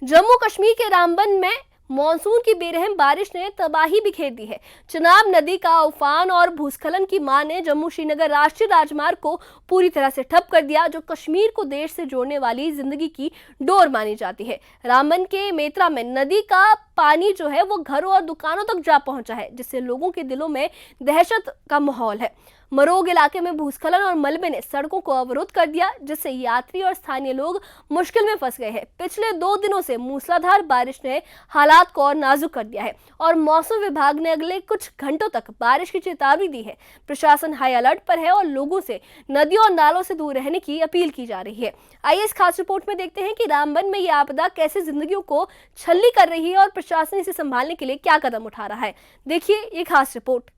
जम्मू कश्मीर के रामबन में मॉनसून की बेरहम बारिश ने तबाही बिखेर दी है। चिनाब नदी का उफान और भूस्खलन की मार ने जम्मू श्रीनगर राष्ट्रीय राजमार्ग को पूरी तरह से ठप कर दिया, जो कश्मीर को देश से जोड़ने वाली जिंदगी की डोर मानी जाती है। रामबन के मेत्रा में नदी का पानी जो है वो घरों और दुकानों तक जा पहुंचा है, जिससे लोगों के दिलों में दहशत का माहौल है। मरोग इलाके में भूस्खलन और मलबे ने सड़कों को अवरुद्ध कर दिया, जिससे यात्री और स्थानीय लोग मुश्किल में फंस गए हैं। पिछले 2 दिनों से मूसलाधार बारिश ने हालात को और नाजुक कर दिया है और मौसम विभाग ने अगले कुछ घंटों तक बारिश की चेतावनी दी है। प्रशासन हाई अलर्ट पर है और लोगों से नदियों और नालों से दूर रहने की अपील की जा रही है। आइए इस खास रिपोर्ट में देखते हैं कि रामबन में यह आपदा कैसे जिंदगियों को छलनी कर रही है और प्रशासन इसे संभालने के लिए क्या कदम उठा रहा है। देखिए ये खास रिपोर्ट।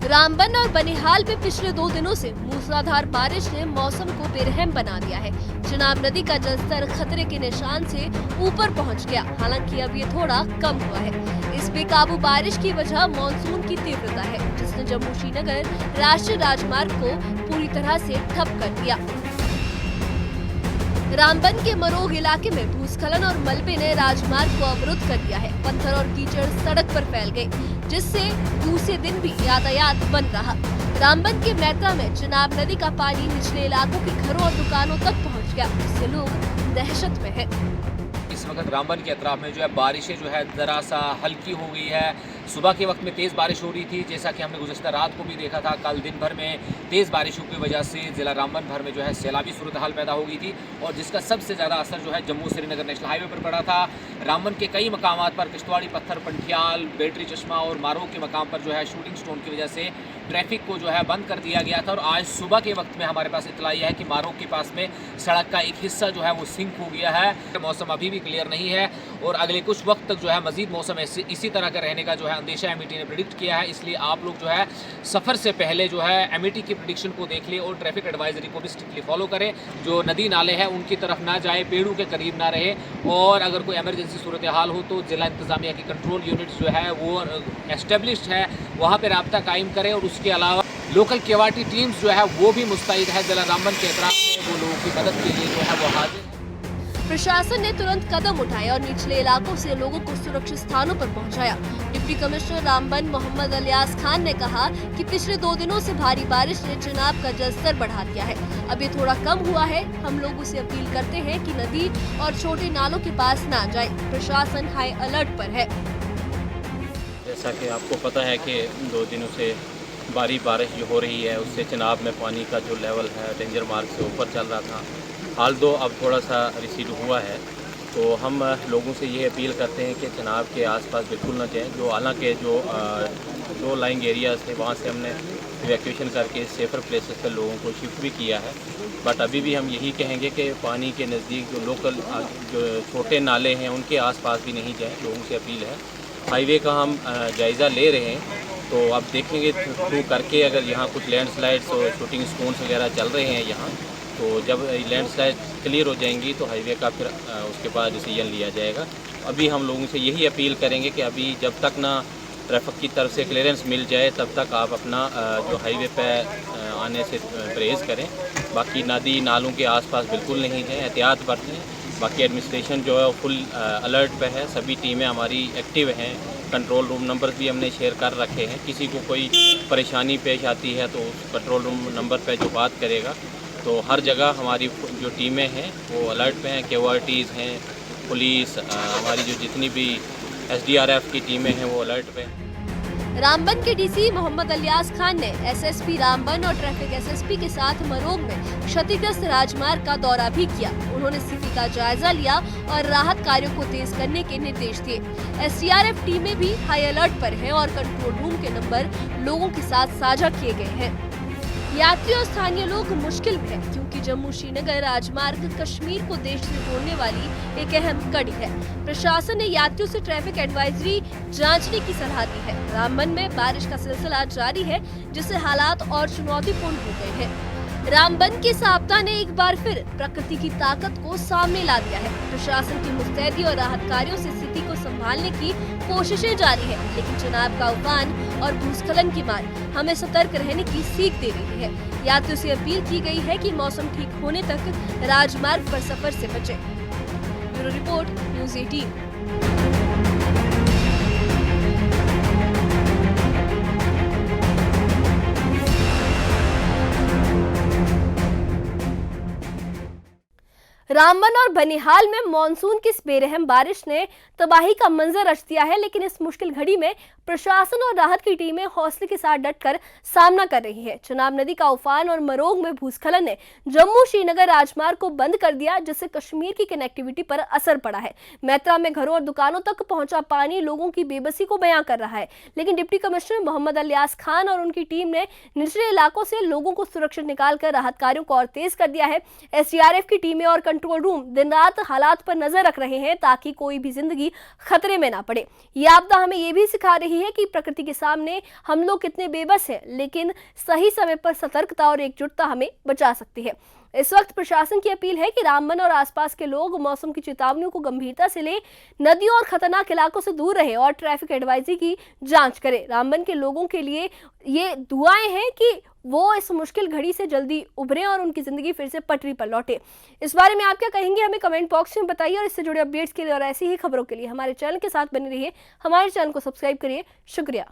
रामबन और बनिहाल में पिछले 2 दिनों से मूसलाधार बारिश ने मौसम को बेरहम बना दिया है। चिनाब नदी का जलस्तर खतरे के निशान से ऊपर पहुंच गया, हालांकि अब ये थोड़ा कम हुआ है। इस बेकाबू बारिश की वजह मानसून की तीव्रता है, जिसने जम्मू श्रीनगर राष्ट्रीय राजमार्ग को पूरी तरह से ठप कर दिया। रामबन के मरोग इलाके में भूस्खलन और मलबे ने राजमार्ग को अवरुद्ध कर दिया है। पत्थर और कीचड़ सड़क पर फैल गए, जिससे दूसरे दिन भी यातायात बंद रहा। रामबन के मेत्रा में चिनाब नदी का पानी निचले इलाकों के घरों और दुकानों तक पहुंच गया, जिससे लोग दहशत में हैं। इस वक्त रामबन के अतराफ में जो है बारिशें जो है ज़रा सा हल्की हो गई है। सुबह के वक्त में तेज़ बारिश हो रही थी, जैसा कि हमने गुज़श्ता रात को भी देखा था। कल दिन भर में तेज़ बारिशों की वजह से ज़िला रामबन भर में जो है सैलाबी सूरत हाल पैदा हो गई थी, और जिसका सबसे ज़्यादा असर जो है जम्मू श्रीनगर नेशनल हाईवे पर पड़ा था। रामबन के कई मकामात पर किश्तवाड़ी पत्थर, पंठियाल, बैटरी चश्मा और मारोग के मकाम पर जो है शूटिंग स्टोन की वजह से ट्रैफिक को जो है बंद कर दिया गया था। और आज सुबह के वक्त में हमारे पास इतला यह है कि मारोग के पास में सड़क का एक हिस्सा जो है वो सिंक हो गया है। मौसम अभी भी क्लियर नहीं है और अगले कुछ वक्त तक जो है मजीद मौसम इसी तरह का रहने का जो है अंदेशा एमईटी ने प्रेडिक्ट किया है। इसलिए आप लोग जो है सफ़र से पहले जो है एमईटी की प्रेडिक्शन को देख ले और ट्रैफिक एडवाइजरी को भी स्ट्रिक्टली फॉलो करें। जो नदी नाले हैं उनकी तरफ ना जाए, पेड़ों के करीब ना रहे, और अगर कोई एमरजेंसी सूरत हाल हो तो जिला इंतजामिया की कंट्रोल यूनिट्स जो है वो एस्टेब्लिश्ड है, वहाँ पर रब्ता कायम करें। और उसके अलावा लोकल केवाटी टीम्स जो है वो भी मुस्तैद है जिला रामबन के अतराफ में, वो लोगों की मदद के लिए जो है वो हाजिर। प्रशासन ने तुरंत कदम उठाए और निचले इलाकों से लोगों को सुरक्षित स्थानों पर पहुंचाया। डिप्टी कमिश्नर रामबन मोहम्मद अलियास खान ने कहा कि पिछले 2 दिनों से भारी बारिश ने चिनाब का जलस्तर बढ़ा दिया है। अब ये थोड़ा कम हुआ है। हम लोगों से अपील करते हैं कि नदी और छोटे नालों के पास ना जाए। प्रशासन हाई अलर्ट पर है। जैसा कि आपको पता है कि 2 दिनों से भारी बारिश जो हो रही है, उससे चिनाब में पानी का जो लेवल है डेंजर मार्क से ऊपर चल रहा था। हाल दो अब थोड़ा सा रिसीड हुआ है, तो हम लोगों से ये अपील करते हैं कि चिनाब के आसपास बिल्कुल ना जाएं। जो हालांकि जो लाइंग एरियाज़ थे वहाँ से हमने इवैक्यूएशन करके सेफ़र प्लेसेस पर लोगों को शिफ्ट भी किया है, बट अभी भी हम यही कहेंगे कि पानी के नज़दीक जो लोकल जो छोटे नाले हैं उनके आसपास भी नहीं जाएं। लोगों से अपील है। हाईवे का हम जायज़ा ले रहे हैं, तो अब देखेंगे थ्रू करके अगर यहाँ कुछ लैंडस्लाइड्स और शूटिंग स्टोन्स वगैरह चल रहे हैं यहाँ, तो जब लैंडस्लाइड क्लियर हो जाएंगी तो हाईवे का फिर उसके बाद डिसीजन लिया जाएगा। अभी हम लोगों से यही अपील करेंगे कि अभी जब तक ना ट्रैफिक की तरफ से क्लियरेंस मिल जाए तब तक आप अपना जो हाईवे पे आने से परहेज़ करें। बाकी नदी नालों के आसपास बिल्कुल नहीं जाएं, एहतियात बरतें। बाकी एडमिनिस्ट्रेशन जो है फुल अलर्ट पे है, सभी टीमें हमारी एक्टिव हैं। कंट्रोल रूम नंबर भी हमने शेयर कर रखे हैं। किसी को कोई परेशानी पेश आती है तो उस कंट्रोल रूम नंबर पे जो बात करेगा, तो हर जगह हमारी जो टीमें हैं वो अलर्ट पे हैं। केवाटीज़ हैं, पुलिस, हमारी जो जितनी भी SDRF की टीमें हैं वो अलर्ट पे हैं। रामबन के डीसी मोहम्मद अलियास खान ने एसएसपी रामबन और ट्रैफिक एसएसपी के साथ मरोग में क्षतिग्रस्त राजमार्ग का दौरा भी किया। उन्होंने स्थिति का जायजा लिया और राहत कार्यों को तेज करने के निर्देश दिए। SDRF टीमें भी हाई अलर्ट पर हैं और कंट्रोल रूम के नंबर लोगों के साथ साझा किए गए हैं। यात्री और स्थानीय लोग मुश्किल में हैं, क्योंकि जम्मू श्रीनगर राजमार्ग कश्मीर को देश से जोड़ने वाली एक अहम कड़ी है। प्रशासन ने यात्रियों से ट्रैफिक एडवाइजरी जांचने की सलाह दी है। रामबन में बारिश का सिलसिला जारी है, जिससे हालात और चुनौतीपूर्ण हो गए हैं। रामबन के इस आपदा ने एक बार फिर प्रकृति की ताकत को सामने ला दिया है। प्रशासन की मुस्तैदी और राहत कार्यों से स्थिति को संभालने की कोशिशें जारी है, लेकिन चुनाव का उफान और भूस्खलन की मार हमें सतर्क रहने की सीख दे रही है। यात्रियों से अपील की गई है कि मौसम ठीक होने तक राजमार्ग पर सफर से बचें। Bureau report, news 18। रामबन और बनिहाल में मानसून की इस बेरहम बारिश ने तबाही का मंजर रच दिया है, लेकिन इस मुश्किल घड़ी में प्रशासन और राहत की टीमें हौसले के साथ डटकर सामना कर रही है। चनाब नदी का उफान और मरोग में भूस्खलन ने जम्मू श्रीनगर राजमार्ग को बंद कर दिया, जिससे कश्मीर की कनेक्टिविटी पर असर पड़ा है। मैत्रा में घरों और दुकानों तक पहुंचा पानी लोगों की बेबसी को बयां कर रहा है, लेकिन डिप्टी कमिश्नर मोहम्मद अलियास खान और उनकी टीम ने निचले इलाकों से लोगों को सुरक्षित निकालकर राहत कार्यों को और तेज कर दिया है। SDRF की टीमें और कंट्रोल रूम दिन रात हालात पर नजर रख रहे हैं ताकि कोई भी जिंदगी खतरे में ना पड़े। यह आपदा हमें यह भी सिखा रही है कि प्रकृति के सामने हम लोग कितने बेबस हैं, लेकिन सही समय पर सतर्कता और एकजुटता हमें बचा सकती है। इस वक्त प्रशासन की अपील है कि रामबन और आसपास के लोग मौसम की चेतावनियों को गंभीरता से लें, नदियों और खतरनाक इलाकों से दूर रहें और ट्रैफिक एडवाइजरी की जांच करें। रामबन के लोगों के लिए ये दुआएं हैं कि वो इस मुश्किल घड़ी से जल्दी उभरें और उनकी जिंदगी फिर से पटरी पर लौटे। इस बारे में आप क्या कहेंगे, हमें कमेंट बॉक्स में बताइए और इससे जुड़े अपडेट्स के लिए और ऐसी ही खबरों के लिए हमारे चैनल के साथ बने रहिए। हमारे चैनल को सब्सक्राइब करिए। शुक्रिया।